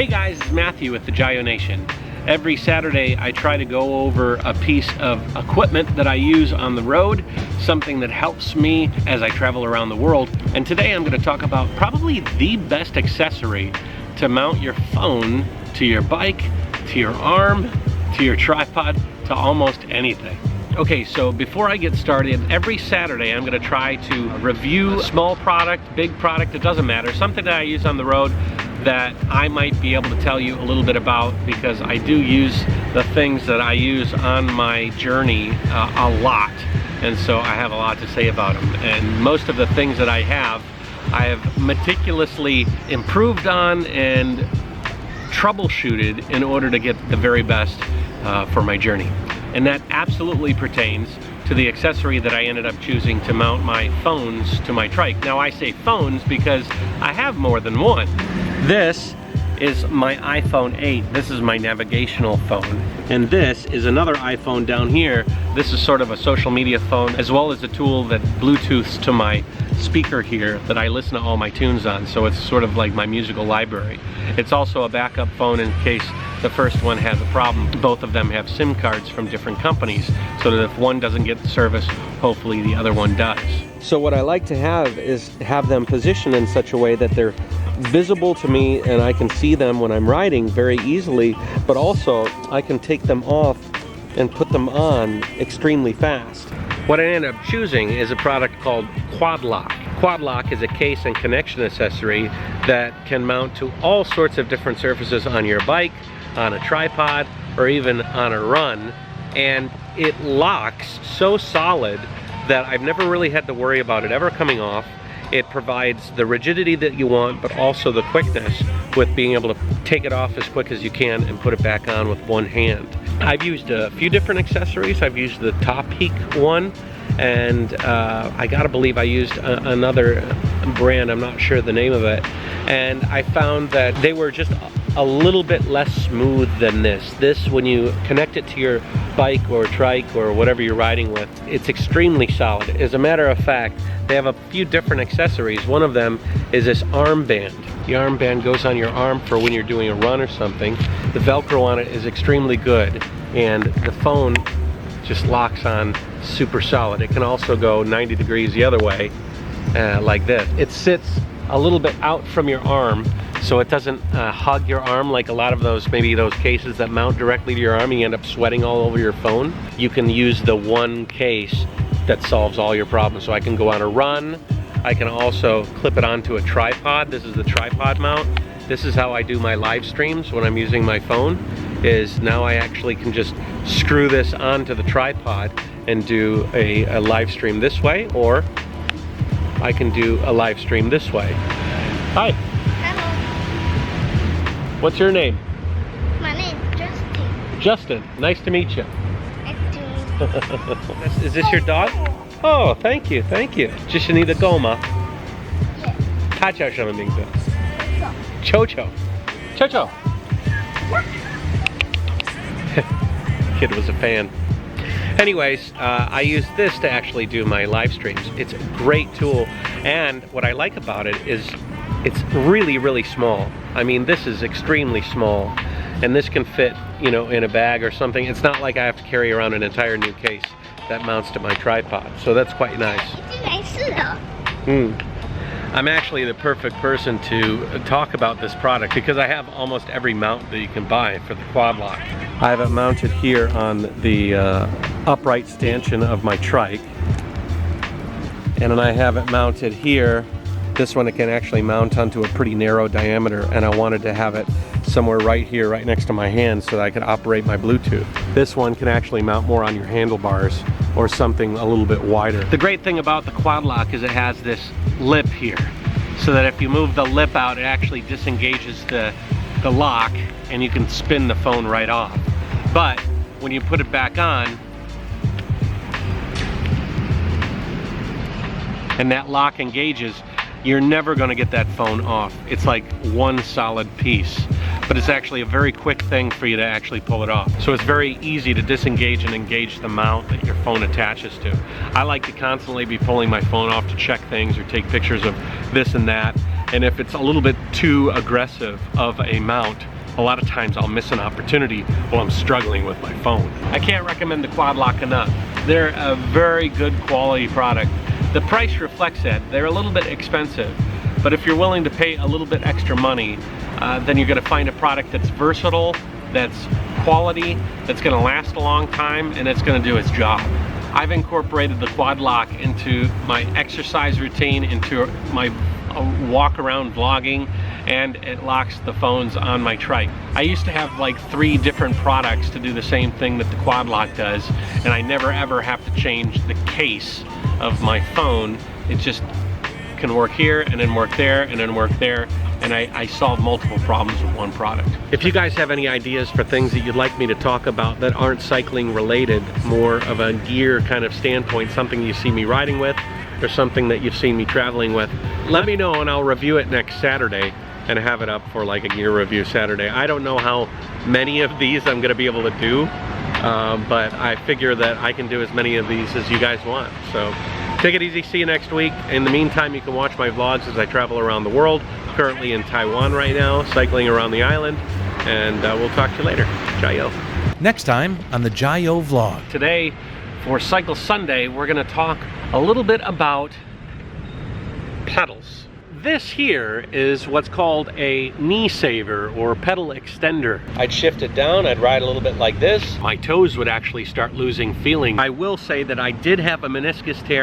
Hey guys, it's Matthew with the Jayoe Nation. Every Saturday I try to go over a piece of equipment that I use on the road, something that helps me as I travel around the world. And today I'm going to talk about probably the best accessory to mount your phone to your bike, to your arm, to your tripod, to almost anything. Okay, so before I get started, every Saturday I'm going to try to review a small product, big product, it doesn't matter, something that I use on the road that I might be able to tell you a little bit about, because I do use the things that I use on my journey a lot, and so I have a lot to say about them. And most of the things that I have meticulously improved on and troubleshooted in order to get the very best for my journey. And that absolutely pertains to the accessory that I ended up choosing to mount my phones to my trike. Now I say phones because I have more than one. This is my iPhone 8. This is my navigational phone. And this is another iPhone down here. This is sort of a social media phone, as well as a tool that Bluetooths to my speaker here that I listen to all my tunes on. So it's sort of like my musical library. It's also a backup phone in case the first one has a problem. Both of them have SIM cards from different companies, so that if one doesn't get service, hopefully the other one does. So what I like to have is have them positioned in such a way that they're visible to me and I can see them when I'm riding very easily, but also I can take them off and put them on extremely fast. What I ended up choosing is a product called quadlock. Quadlock is a case and connection accessory that can mount to all sorts of different surfaces on your bike, on a tripod, or even on a run, and it locks so solid that I've never really had to worry about it ever coming off. It provides the rigidity that you want, but also the quickness with being able to take it off as quick as you can and put it back on with one hand. I've used a few different accessories. I've used the Top Peak one, and I gotta believe I used another brand, I'm not sure the name of it, and I found that they were just a little bit less smooth than this. This, when you connect it to your bike or trike or whatever you're riding with, it's extremely solid. As a matter of fact, they have a few different accessories. One of them is this armband. The armband goes on your arm for when you're doing a run or something. The Velcro on it is extremely good, and the phone just locks on super solid. It can also go 90 degrees the other way, like this. It sits a little bit out from your arm, so it doesn't hug your arm like a lot of those, maybe those cases that mount directly to your arm and you end up sweating all over your phone. You can use the one case that solves all your problems. So I can go on a run. I can also clip it onto a tripod. This is the tripod mount. This is how I do my live streams when I'm using my phone, is now I actually can just screw this onto the tripod and do a live stream this way, or I can do a live stream this way. Hi. Hello. What's your name? My name is Justin. Justin. Nice to meet you. Nice to meet you. Is this your dog? Oh, thank you, thank you. 这是你的狗吗？ Yeah. 它叫什么名字？球球。球球。Kid was a fan. Anyways, I use this to actually do my live streams. It's a great tool, and what I like about it is it's really, really small. I mean, this is extremely small, and this can fit, you know, in a bag or something. It's not like I have to carry around an entire new case that mounts to my tripod, so that's quite nice. I'm actually the perfect person to talk about this product because I have almost every mount that you can buy for the quadlock. I have it mounted here on the upright stanchion of my trike, and then I have it mounted here. This one it can actually mount onto a pretty narrow diameter, and I wanted to have it somewhere right here, right next to my hand, so that I could operate my Bluetooth. This one can actually mount more on your handlebars or something a little bit wider. The great thing about the quadlock is it has this lip here, so that if you move the lip out, it actually disengages the lock and you can spin the phone right off. But when you put it back on, and that lock engages, you're never going to get that phone off. It's like one solid piece, but it's actually a very quick thing for you to actually pull it off. So it's very easy to disengage and engage the mount that your phone attaches to. I like to constantly be pulling my phone off to check things or take pictures of this and that, And if it's a little bit too aggressive of a mount, a lot of times I'll miss an opportunity while I'm struggling with my phone. I can't recommend the quadlock enough. They're a very good quality product. The price reflects that. They're a little bit expensive, but if you're willing to pay a little bit extra money, then you're gonna find a product that's versatile, that's quality, that's gonna last a long time, and it's gonna do its job. I've incorporated the quadlock into my exercise routine, into my walk around vlogging, and it locks the phones on my trike. I used to have like 3 different products to do the same thing that the quadlock does, and I never ever have to change the case of my phone. It just can work here and then work there and then work there, and I solve multiple problems with one product. If you guys have any ideas for things that you'd like me to talk about that aren't cycling related, more of a gear kind of standpoint, something you see me riding with or something that you've seen me traveling with, let me know and I'll review it next Saturday and have it up for like a gear review Saturday. I don't know how many of these I'm gonna be able to do, but I figure that I can do as many of these as you guys want. So take it easy, see you next week. In the meantime, you can watch my vlogs as I travel around the world. Currently in Taiwan right now, cycling around the island, and we'll talk to you later. Jayoe. Next time on the Jayoe vlog. Today, for Cycle Sunday, we're gonna talk a little bit about pedals. This here is what's called a knee saver or pedal extender. I'd shift it down, I'd ride a little bit like this. My toes would actually start losing feeling. I will say that I did have a meniscus tear